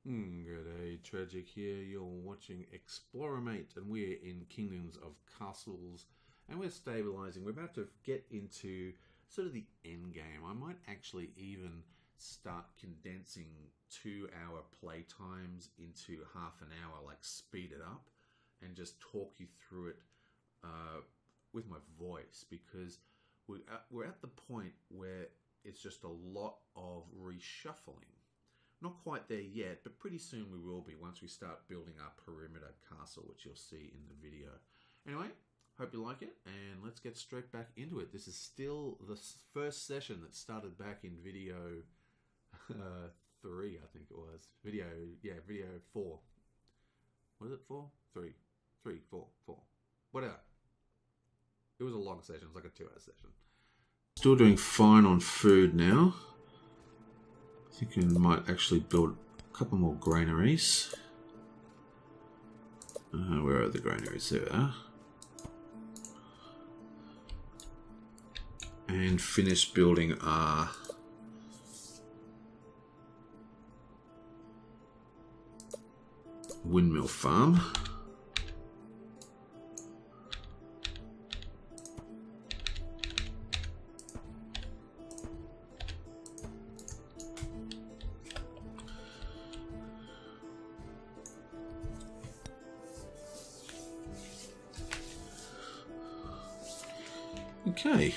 Good day, Tragic here. You're watching Exploromate, and we're in Kingdoms of Castles, and we're stabilizing. We're about to get into sort of the end game. I might actually even start condensing 2-hour play times into half an hour, like speed it up, and just talk you through it with my voice, because we're at the point where it's just a lot of reshuffling. Not quite there yet, but pretty soon we will be once we start building our perimeter castle, which you'll see in the video. Anyway, hope you like it, and let's get straight back into it. This is still the first session that started back in video 3, I think it was. Video 4. Was it 4? 3, 4. Whatever. It was a long session. It was like a 2-hour session. Still doing fine on food now. I think we might actually build a couple more granaries. Where are the granaries? There we are. And finish building our windmill farm. Okay.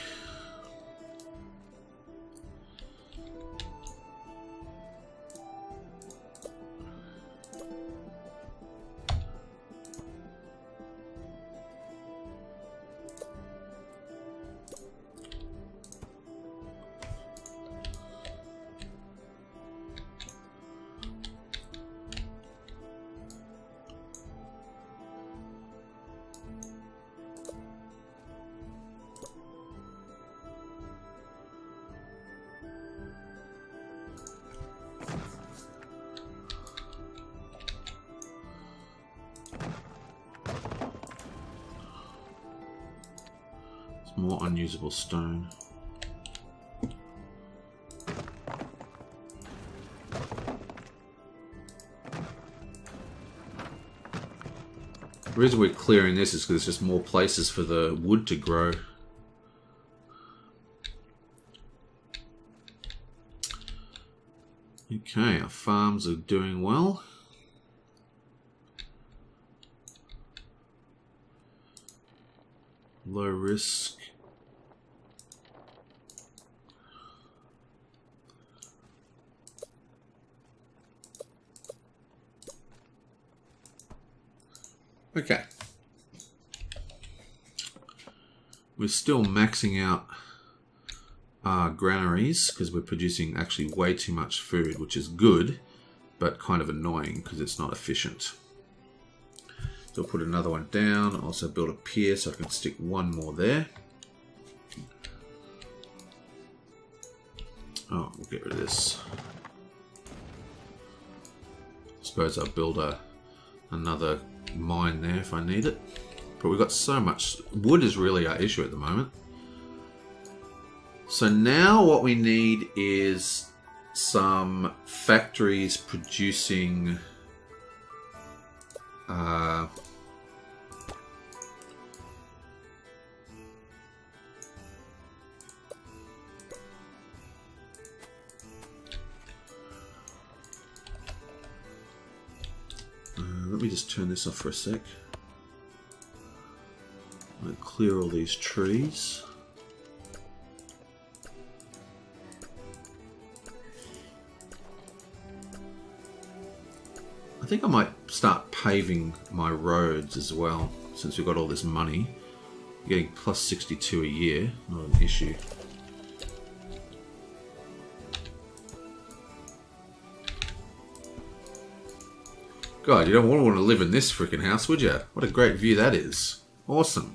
More unusable stone. The reason we're clearing this is because there's just more places for the wood to grow. Okay, our farms are doing well. Low risk. Okay. We're still maxing out our granaries because we're producing actually way too much food, which is good, but kind of annoying because it's not efficient. So I'll put another one down. Also build a pier so I can stick one more there. Oh, we'll get rid of this. I suppose I'll build another mine there if I need it. But we've got so much. Wood is really our issue at the moment. So now what we need is some factories producing let me just turn this off for a sec. I'm going to clear all these trees. I think I might start paving my roads as well, since we've got all this money. Getting plus 62 a year, not an issue. God, you don't want to live in this freaking house, would you? What a great view that is. Awesome.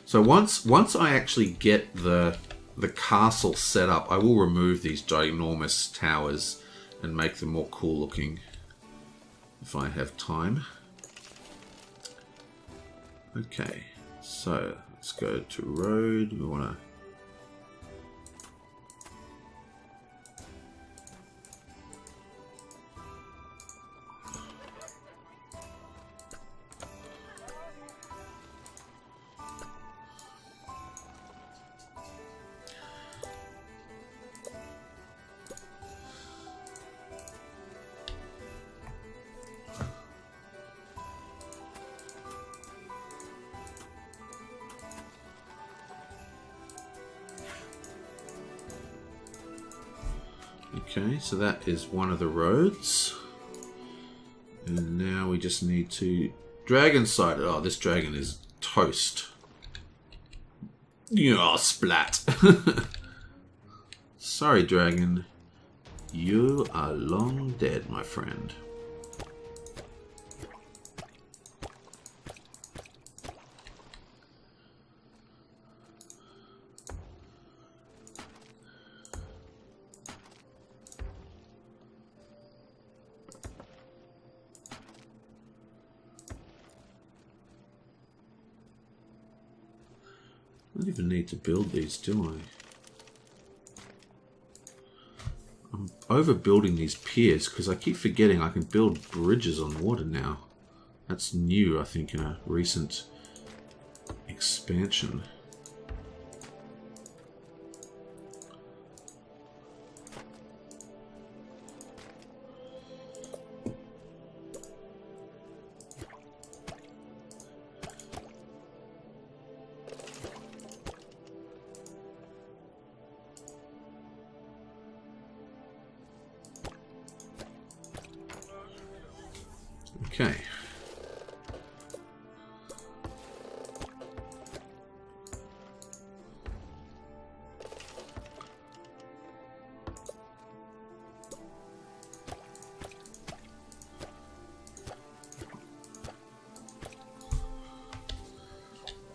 So once I actually get the castle set up, I will remove these ginormous towers and make them more cool looking if I have time. Okay, so let's go to road. We want to Okay, so that is one of the roads. And now we just need to dragon sight it. Oh, this dragon is toast. Yeah, splat. Sorry, dragon. You are long dead, my friend. I don't even need to build these, do I? I'm overbuilding these piers because I keep forgetting I can build bridges on water now. That's new, I think, in a recent expansion. Okay.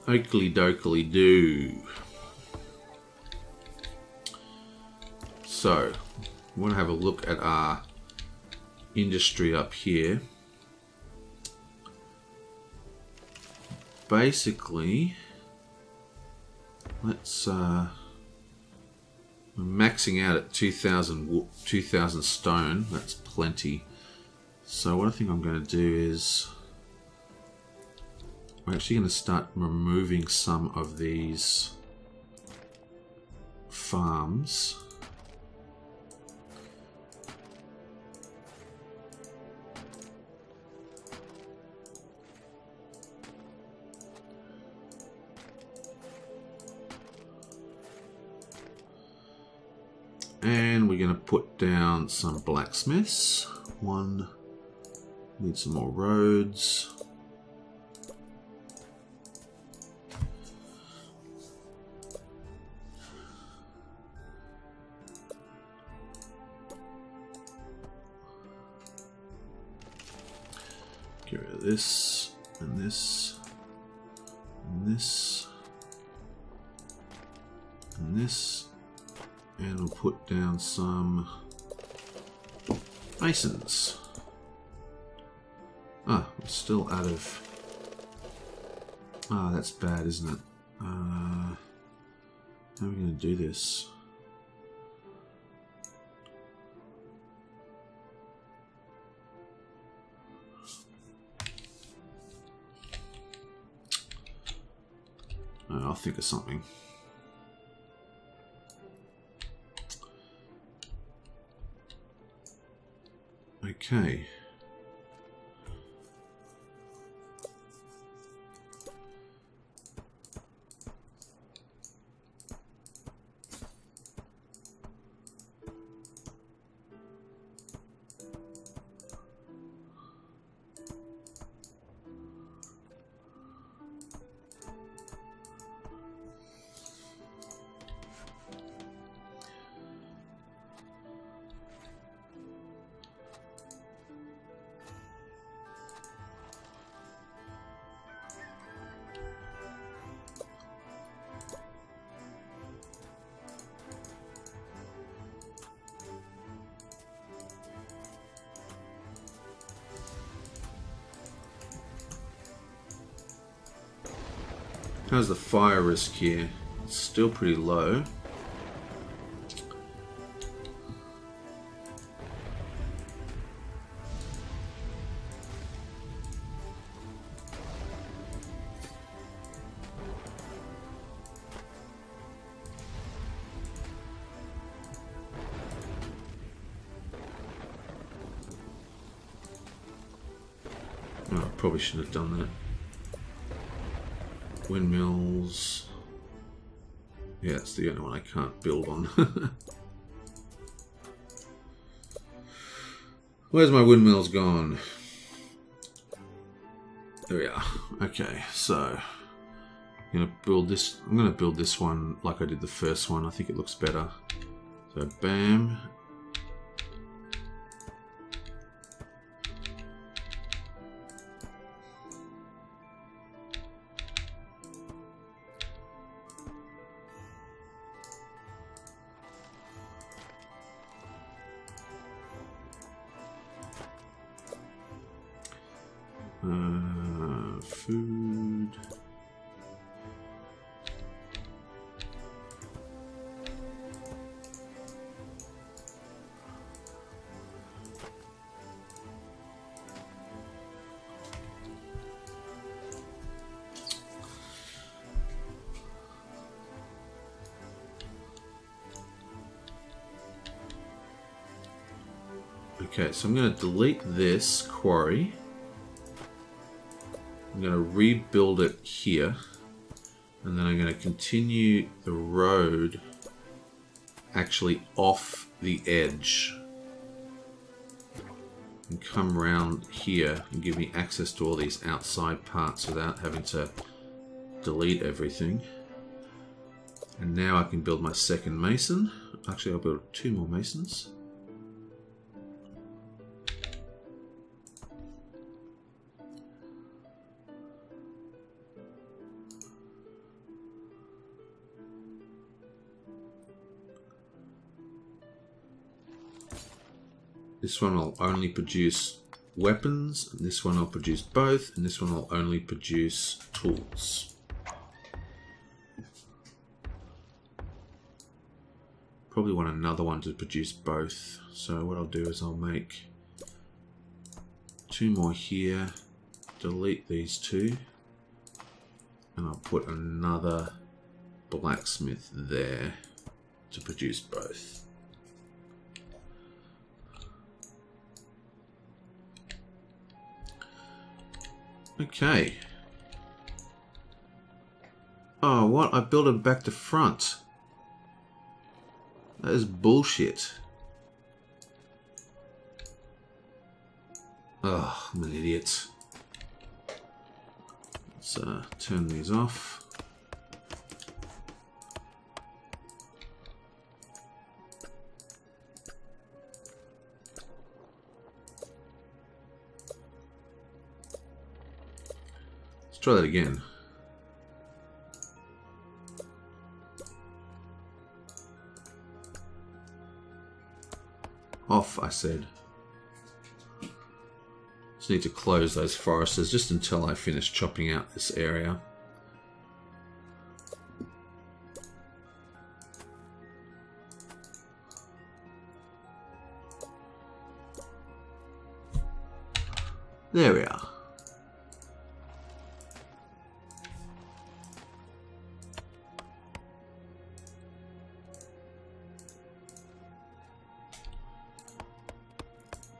Oakley dokley do. So, we want to have a look at our industry up here. Basically, let's we're maxing out at 2,000 stone. That's plenty. So what I think I'm going to do is we're actually going to start removing some of these farms. And we're going to put down some blacksmiths. One, need some more roads. Get rid of this, and this, and this, and this. And we'll put down some masons. Ah, we're still out of... Ah, that's bad, isn't it? How are we going to do this? I'll think of something. Okay. How's the fire risk here? It's still pretty low. Oh, I probably should have done that. Windmills. Yeah, it's the only one I can't build on. Where's my windmills gone? There we are. Okay, so I'm gonna build this. I'm gonna build this one like I did the first one. I think it looks better. So bam. Food. Okay, so I'm going to delete this quarry. I'm going to rebuild it here, and then I'm going to continue the road actually off the edge and come around here and give me access to all these outside parts without having to delete everything. And now I can build my second mason. Actually, I'll build 2 more masons. This one will only produce weapons, and this one will produce both, and this one will only produce tools. Probably want another one to produce both. So what I'll do is I'll make 2 more here, delete these 2, and I'll put another blacksmith there to produce both. Okay. Oh, what? I built it back to front. That is bullshit. Oh, I'm an idiot. Let's turn these off. Try that again. Off, I said. Just need to close those foresters just until I finish chopping out this area. There we are.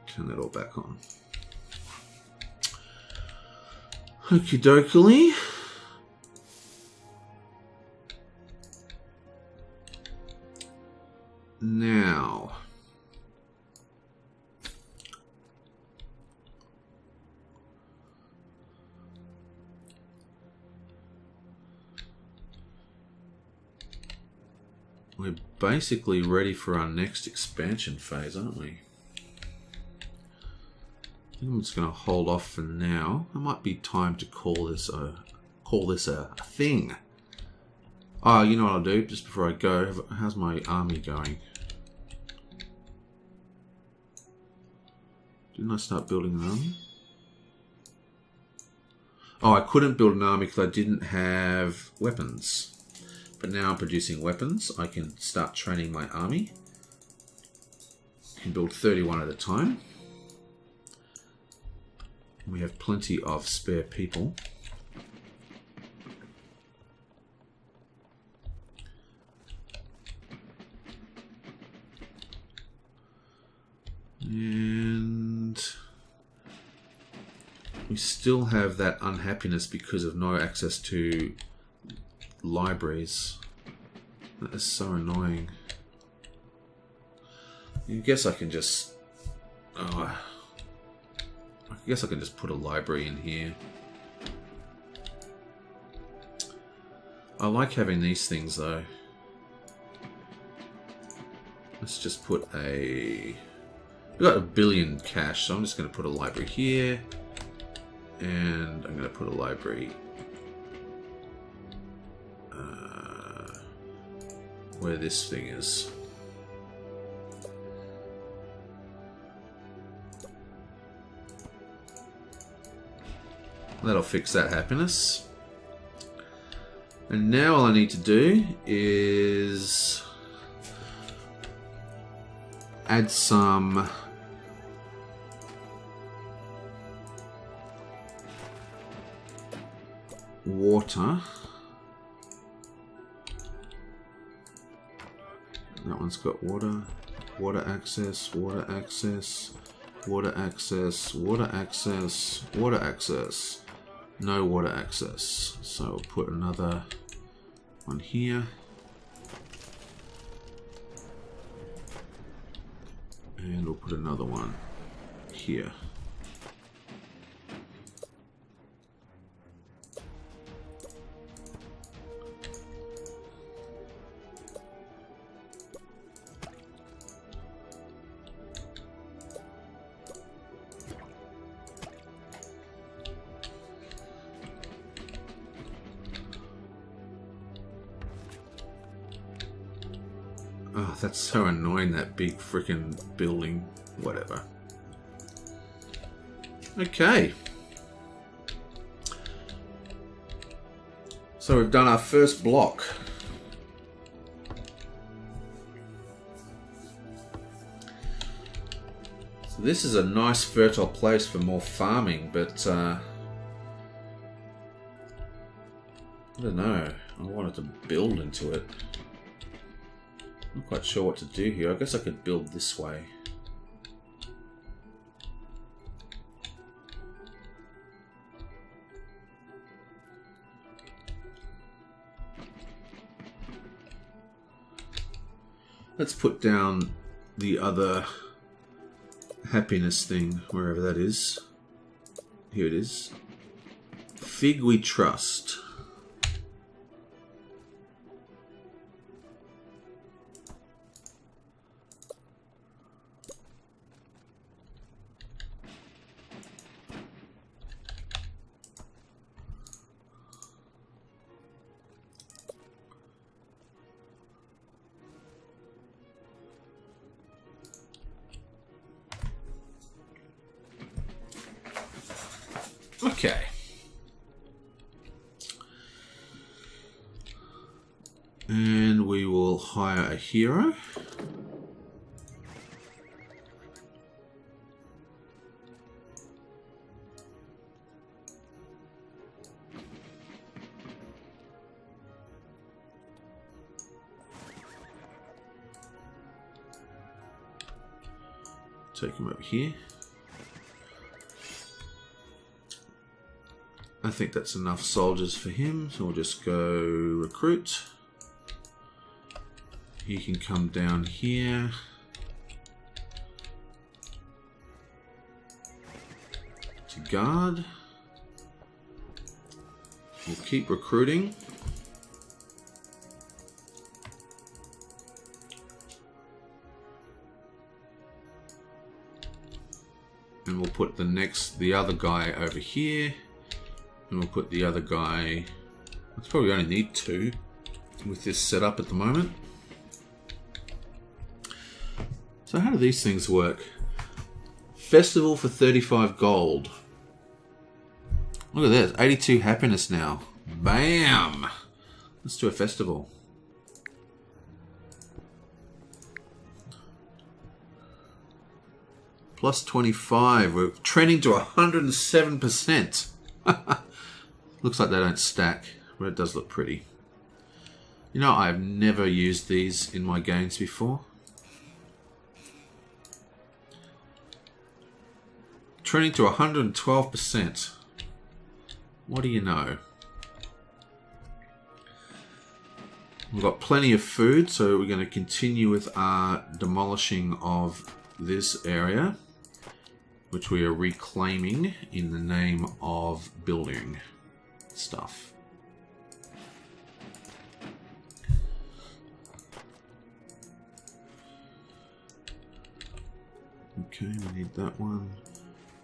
Turn that all back on. Okie dokie. Now. We're basically ready for our next expansion phase, aren't we? I'm just going to hold off for now. It might be time to call this a thing. Oh, you know what I'll do just before I go? How's my army going? Didn't I start building an army? Oh, I couldn't build an army because I didn't have weapons. But now I'm producing weapons. I can start training my army. I can build 31 at a time. We have plenty of spare people. And we still have that unhappiness because of no access to libraries. That is so annoying. I guess I can just... Oh, I guess I can just put a library in here. I like having these things though. Let's just put a... We've got 1 billion cash, so I'm just going to put a library here. And I'm going to put a library where this thing is. That'll fix that happiness. And now all I need to do is add some water. That one's got water, water access, water access, water access, water access, water access. No water access. So we'll put another one here. And we'll put another one here. Oh, that's so annoying, that big freaking building. Whatever. Okay. So we've done our first block. So this is a nice fertile place for more farming, but I don't know. I wanted to build into it. I'm not quite sure what to do here. I guess I could build this way. Let's put down the other happiness thing, wherever that is. Here it is. Fig we trust. Okay. And we will hire a hero. Take him over here. I think that's enough soldiers for him, so we'll just go recruit. He can come down here. To guard. We'll keep recruiting. And we'll put the other guy over here. And we'll put the other guy... Let's probably only need 2 with this setup at the moment. So how do these things work? Festival for 35 gold. Look at this, 82 happiness now. Bam! Let's do a festival. Plus 25. We're trending to 107%. Looks like they don't stack, but it does look pretty. You know, I've never used these in my games before. Trending to 112%. What do you know? We've got plenty of food, so we're going to continue with our demolishing of this area. which we are reclaiming in the name of building stuff. Okay, we need that one.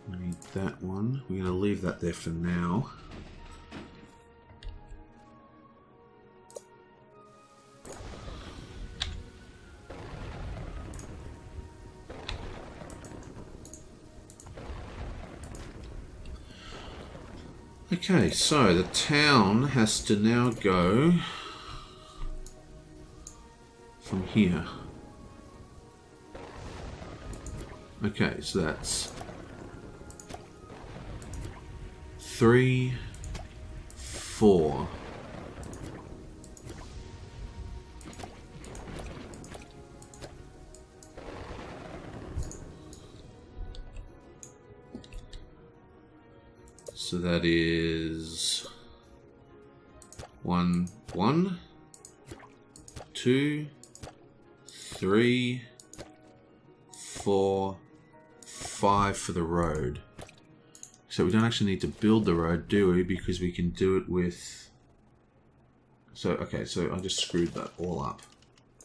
We need that one. We're going to leave that there for now. Okay, so the town has to now go from here. Okay, so that's 3, 4. So that is 1, 1, 2, 3, 4, 5 for the road. So we don't actually need to build the road, do we? Because we can do it with... So, okay, so I just screwed that all up.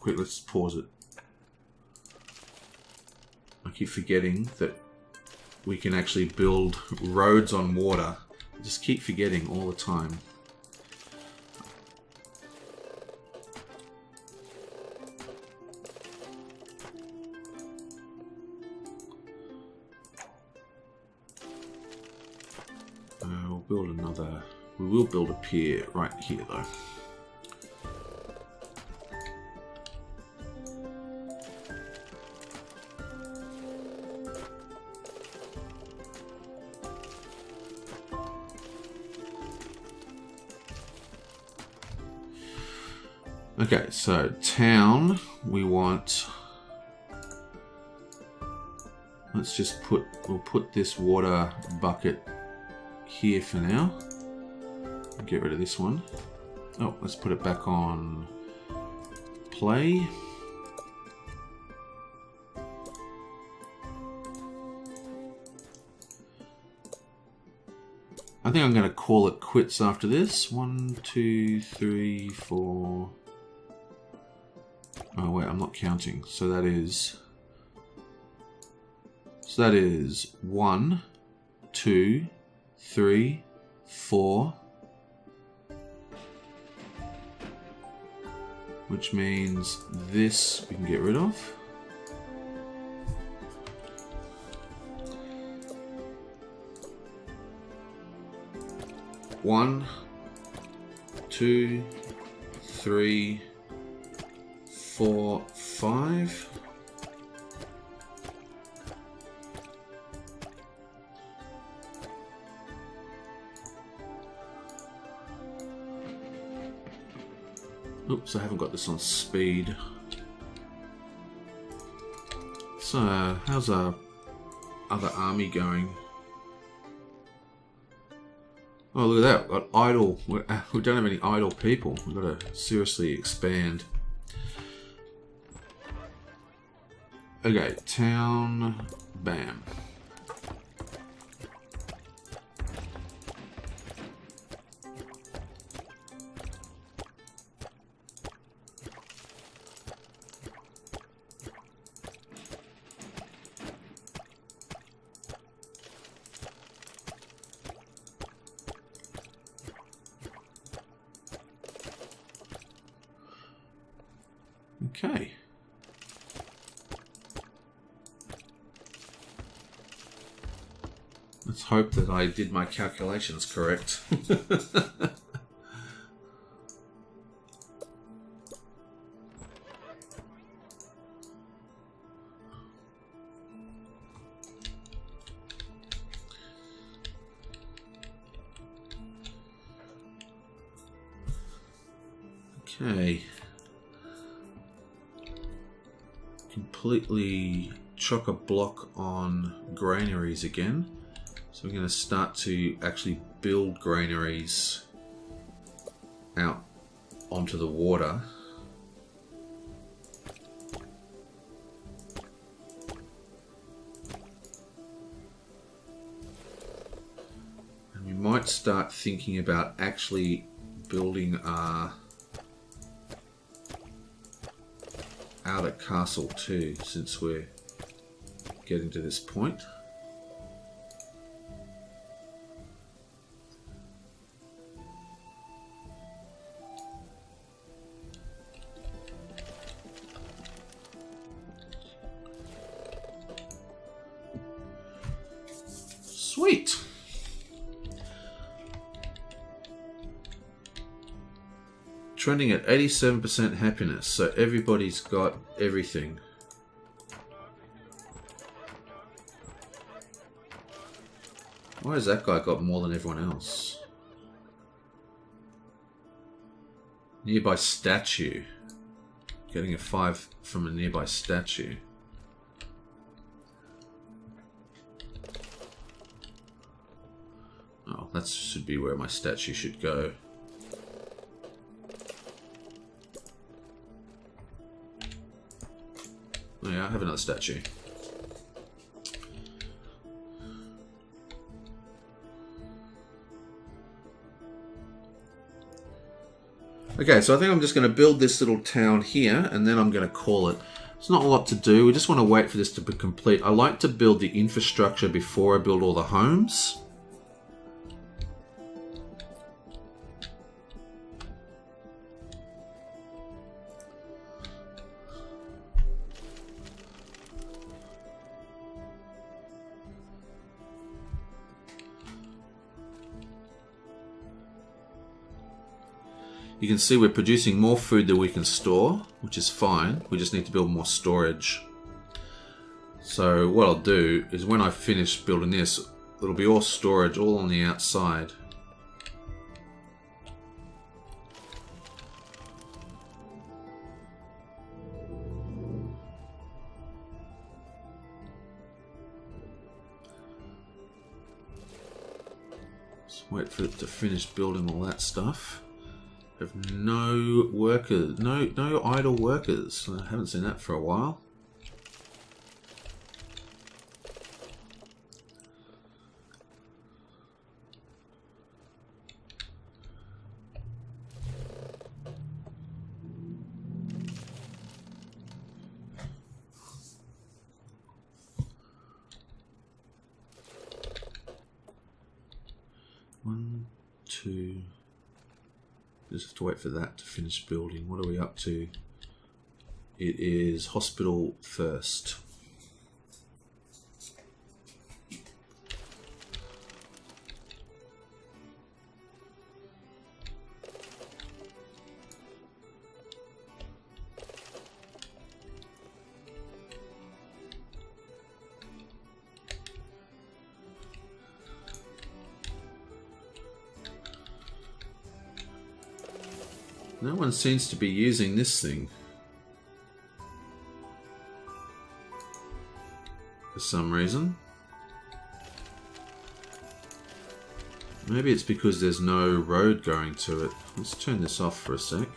Quick, let's pause it. I keep forgetting that we can actually build roads on water. I just keep forgetting all the time. We'll build another... We will build a pier right here though. Okay, so town, we want, let's just we'll put this water bucket here for now. Get rid of this one. Oh, let's put it back on play. I think I'm going to call it quits after this. 1, 2, 3, 4... Oh wait, I'm not counting. So that is 1, 2, 3, 4, which means this we can get rid of. One, 2, 3, 4, 5. Oops, I haven't got this on speed. So, how's our other army going? Oh, look at that. We've got idle. We don't have any idle people. We've got to seriously expand. Okay, town, bam. Okay. Let's hope that I did my calculations correct. Okay. Completely chock-a-block on granaries again. So we're going to start to actually build granaries out onto the water. might start thinking about actually building our outer castle too, since we're getting to this point. Sweet. Trending at 87% happiness, so everybody's got everything. Why has that guy got more than everyone else? Nearby statue. Getting a 5 from a nearby statue. Oh, that should be where my statue should go. Oh yeah, I have another statue. Okay, so I think I'm just going to build this little town here, and then I'm going to call it. It's not a lot to do. We just want to wait for this to be complete. I like to build the infrastructure before I build all the homes. You can see we're producing more food than we can store, which is fine. We just need to build more storage. So what I'll do is when I finish building this, it'll be all storage, all on the outside. Just wait for it to finish building all that stuff. Have no workers, no idle workers. I haven't seen that for a while. One, two. Just have to wait for that to finish building. What are we up to? It is hospital first. No one seems to be using this thing for some reason. Maybe it's because there's no road going to it. Let's turn this off for a sec.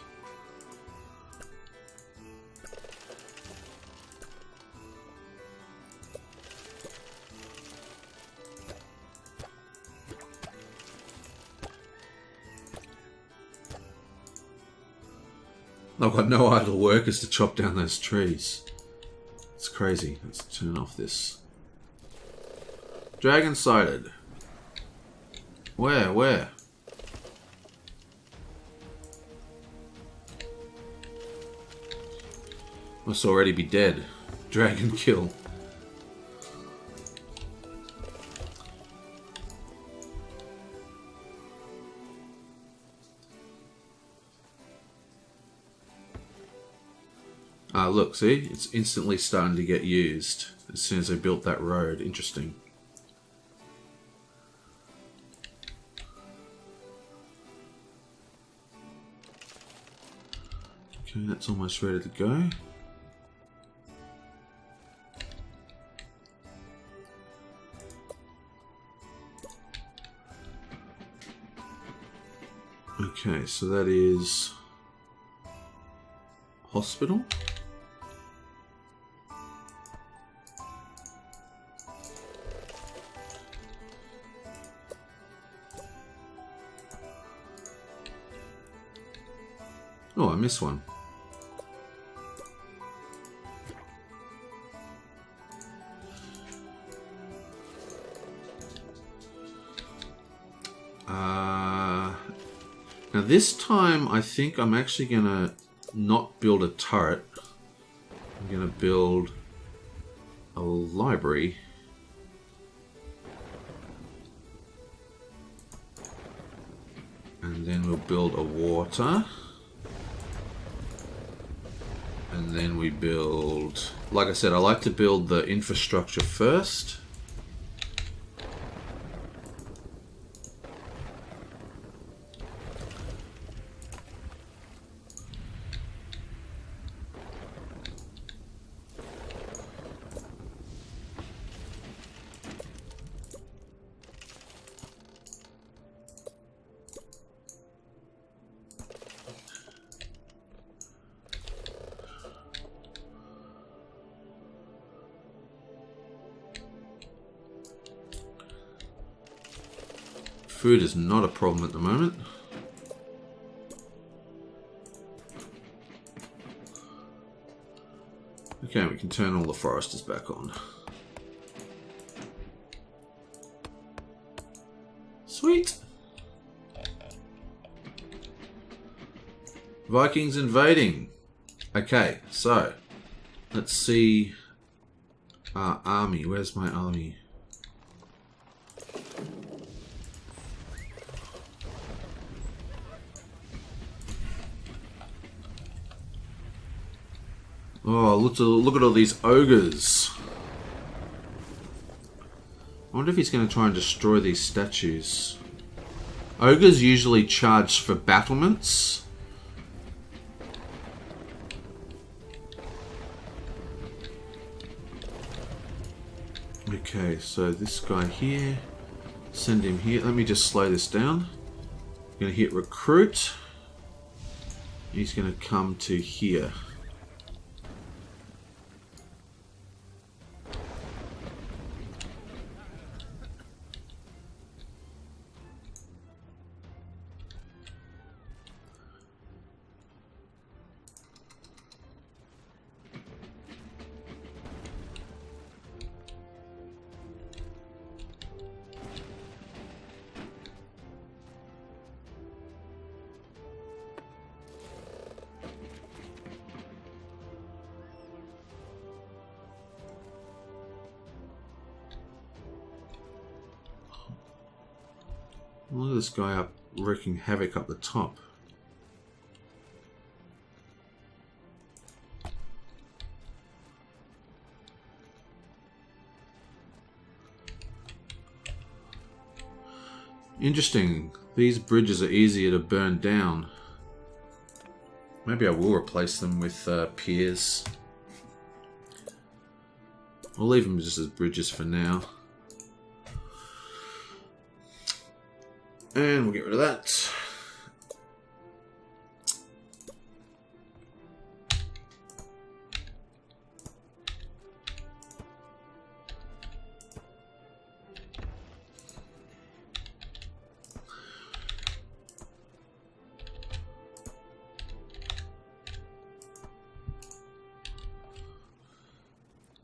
I've got no idle workers to chop down those trees. It's crazy. Let's turn off this. Dragon sighted. Where? Must already be dead. Dragon kill. Ah, look, see? It's instantly starting to get used as soon as I built that road. Interesting. Okay, that's almost ready to go. Okay, so that is hospital. Oh, I missed one. Now this time I think I'm actually gonna not build a turret. I'm gonna build a library. And then we'll build a water. And then we build... Like I said, I like to build the infrastructure first. Food is not a problem at the moment. Okay, we can turn all the foresters back on. Sweet! Vikings invading. Okay, so let's see our army. Where's my army? Oh, look at all these ogres. I wonder if he's going to try and destroy these statues. Ogres usually charge for battlements. Okay, so this guy here, send him here. Let me just slow this down. I'm going to hit recruit. He's going to come to here. Look at this guy up wreaking havoc up the top. Interesting. These bridges are easier to burn down. Maybe I will replace them with piers. I'll leave them just as bridges for now. And we'll get rid of that.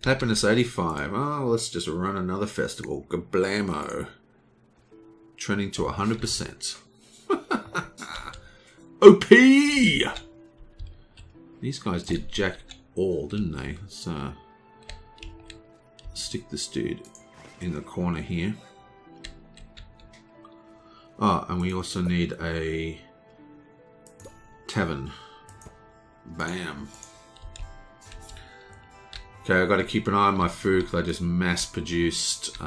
Happiness 85. Oh, let's just run another festival. Gablamo. Trending to 100%. OP! These guys did jack all, didn't they? Let's stick this dude in the corner here. Oh, and we also need a tavern. Bam. Okay, I've got to keep an eye on my food because I just mass-produced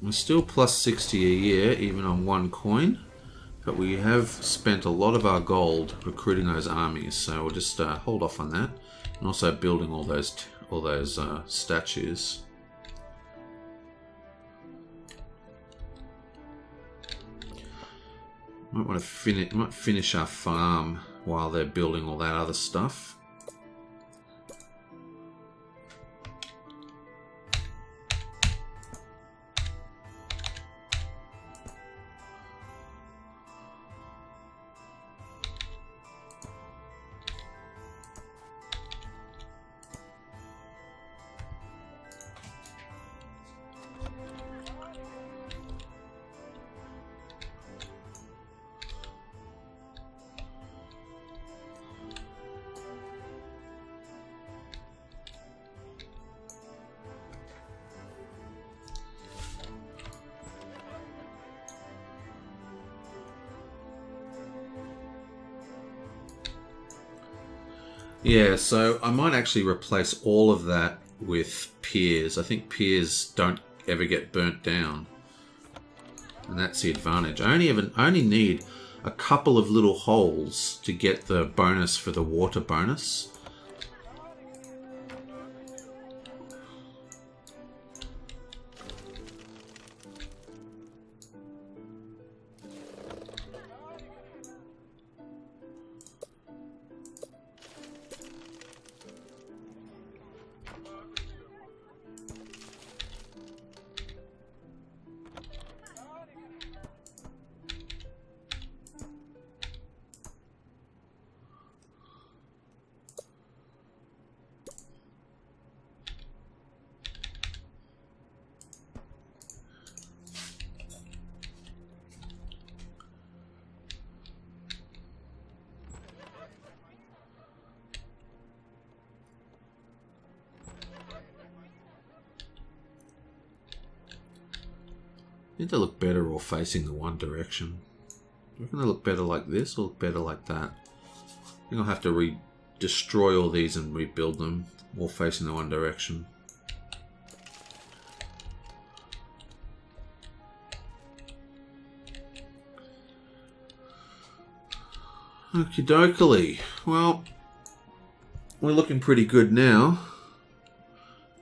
We're still plus 60 a year, even on one coin. But we have spent a lot of our gold recruiting those armies, so we'll just hold off on that. And also building all those statues. Might want to finish our farm while they're building all that other stuff. Yeah, so I might actually replace all of that with piers. I think piers don't ever get burnt down. And that's the advantage. I only need a couple of little holes to get the bonus for the water bonus. I think they look better all facing the one direction. I reckon they look better like this or look better like that. I think I'll have to destroy all these and rebuild them all facing the one direction. Okie dokie. Well, we're looking pretty good now.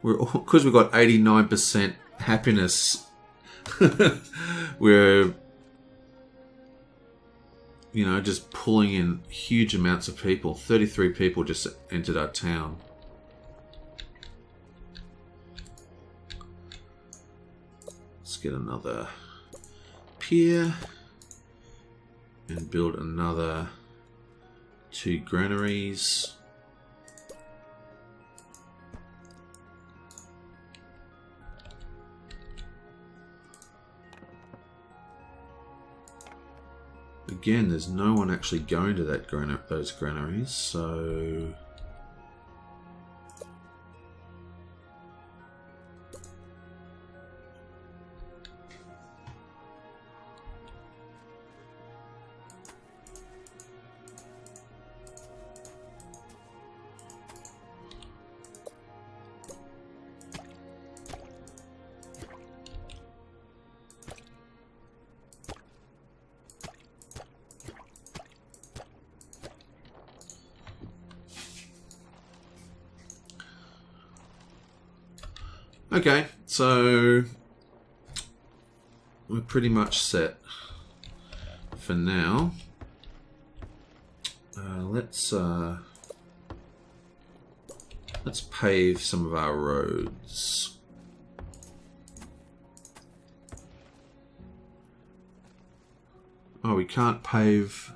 Because we've got 89% happiness. We're, you know, just pulling in huge amounts of people. 33 people just entered our town. Let's get another pier and build another 2 granaries. Again, there's no one actually going to those granaries, so... Okay, so we're pretty much set for now. Let's pave some of our roads. Oh, we can't pave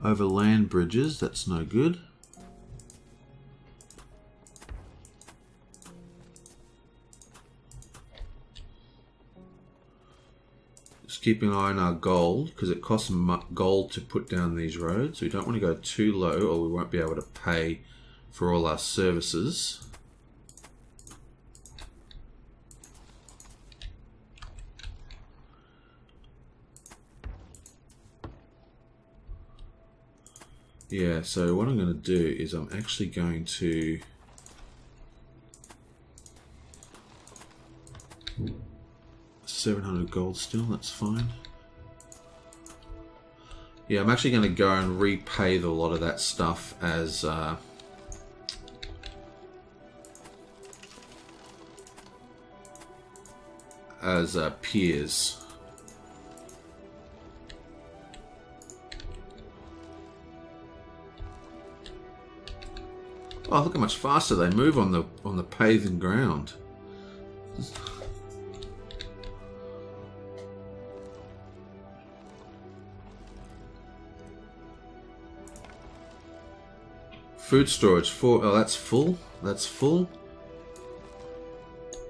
over land bridges. That's no good. Keeping an eye on our gold, because it costs gold to put down these roads. We don't want to go too low or we won't be able to pay for all our services. Yeah, so what I'm going to do is I'm actually going to 700 gold still, that's fine. Yeah, I'm actually going to go and repay a lot of that stuff as peers. Oh, look how much faster they move on the paved ground. Food storage, oh, that's full. That's full.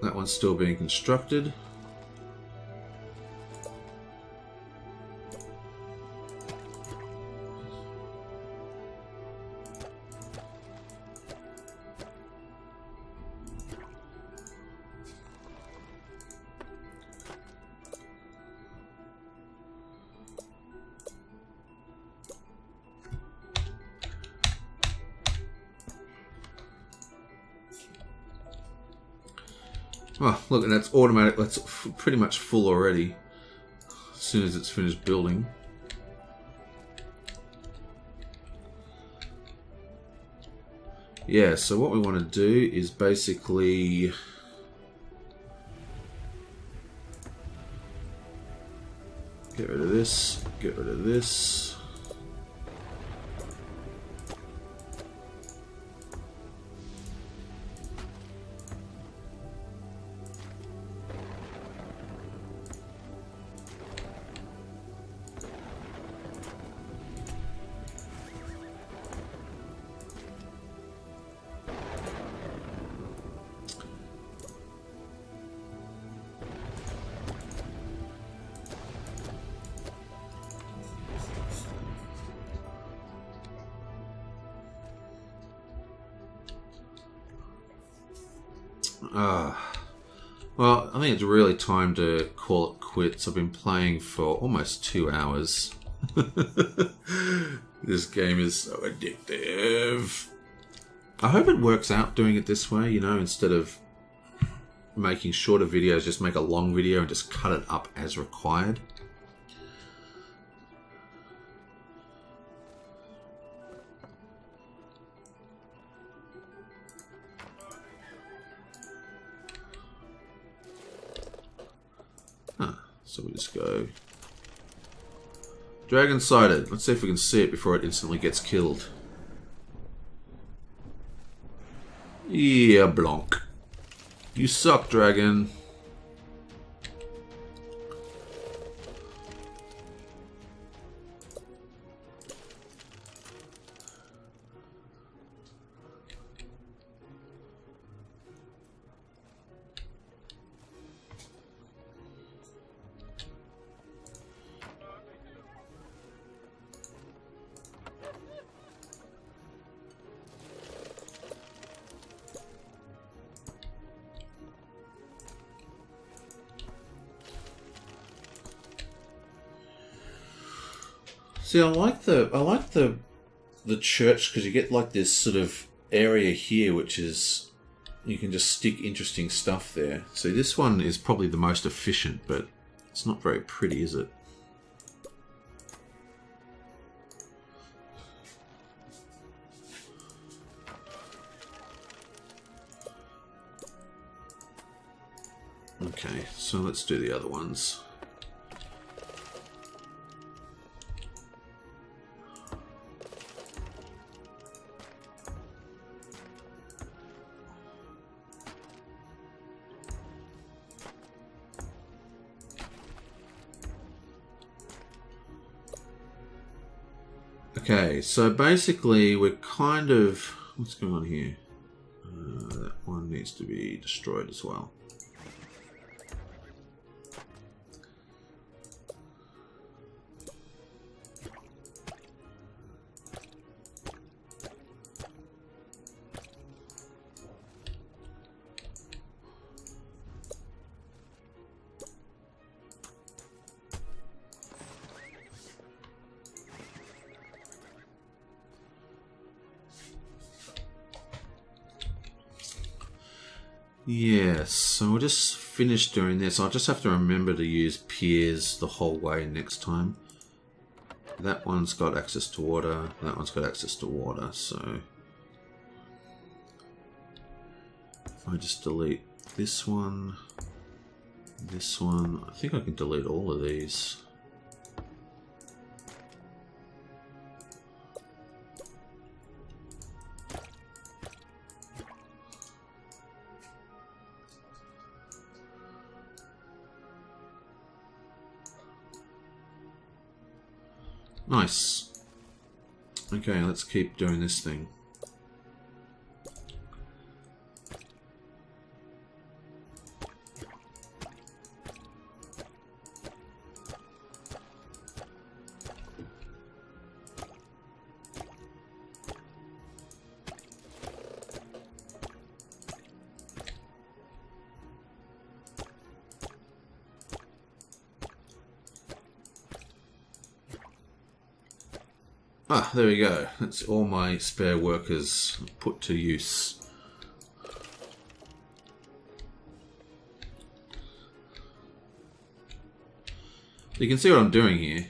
That one's still being constructed. Oh, look, and that's automatic. That's pretty much full already. As soon as it's finished building. Yeah, so what we want to do is basically... get rid of this, get rid of this. Well, I think it's really time to call it quits. I've been playing for almost 2 hours. This game is so addictive. I hope it works out doing it this way, you know, instead of making shorter videos, just make a long video and just cut it up as required. So we just go dragon sighted. Let's see if we can see it before it instantly gets killed. Yeah, Blanc. You suck, dragon. See, I like the church because you get like this sort of area here, which is you can just stick interesting stuff there. So this one is probably the most efficient, but it's not very pretty, is it? Okay, so let's do the other ones. Okay, so basically we're kind of... what's going on here? That one needs to be destroyed as well. Yes, so we'll just finish doing this. I'll just have to remember to use piers the whole way next time. That one's got access to water, that one's got access to water, so if I just delete this one, I think I can delete all of these. Nice. Okay, let's keep doing this thing. Ah, there we go. That's all my spare workers put to use. You can see what I'm doing here.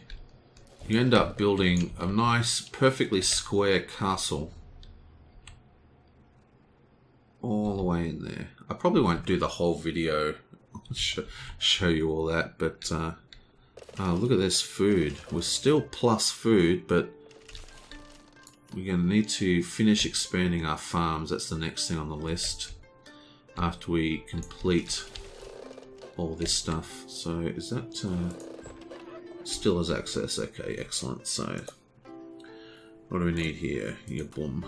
You end up building a nice, perfectly square castle. All the way in there. I probably won't do the whole video, show you all that, but oh, look at this food. We're still plus food, but we're going to need to finish expanding our farms. That's the next thing on the list after we complete all this stuff. So is that still has access? Okay, excellent. So what do we need here? Yeah, boom.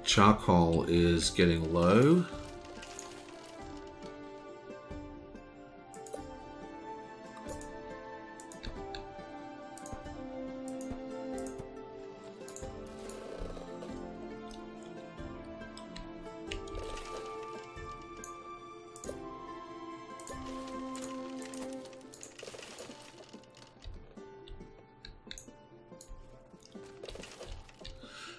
Charcoal is getting low.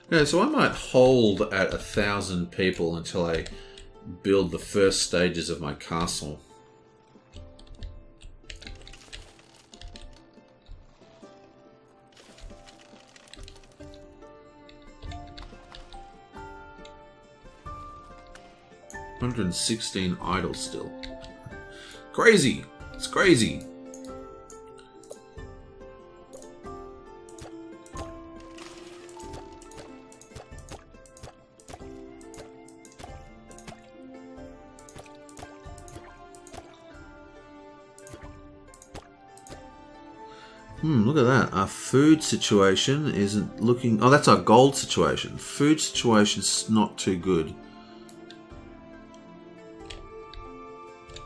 Yeah, so I might hold at 1,000 people until I build the first stages of my castle. $116 idle still. Crazy! It's crazy! Look at that. Our food situation isn't looking... Oh, that's our gold situation. Food situation's not too good.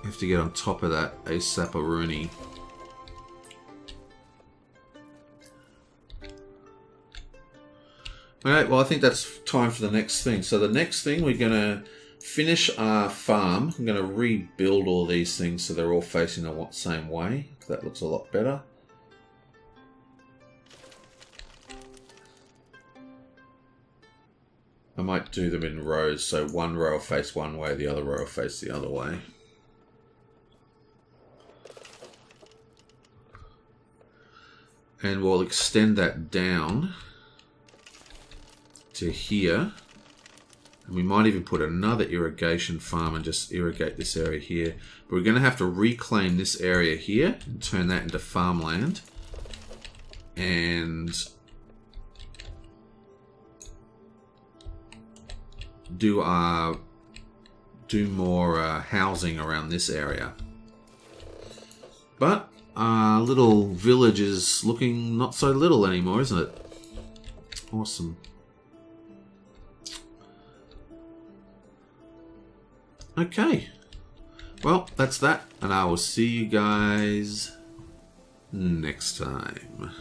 We have to get on top of that ASAP-a-rooney. Alright, well I think that's time for the next thing. So the next thing, we're going to finish our farm. I'm going to rebuild all these things so they're all facing the same way. That looks a lot better. I might do them in rows, so one row will face one way, the other row will face the other way. And we'll extend that down to here. And we might even put another irrigation farm and just irrigate this area here. But we're going to have to reclaim this area here and turn that into farmland. And do more housing around this area. But our little village is looking not so little anymore, isn't it? Awesome. Okay. Well, that's that, and I will see you guys next time.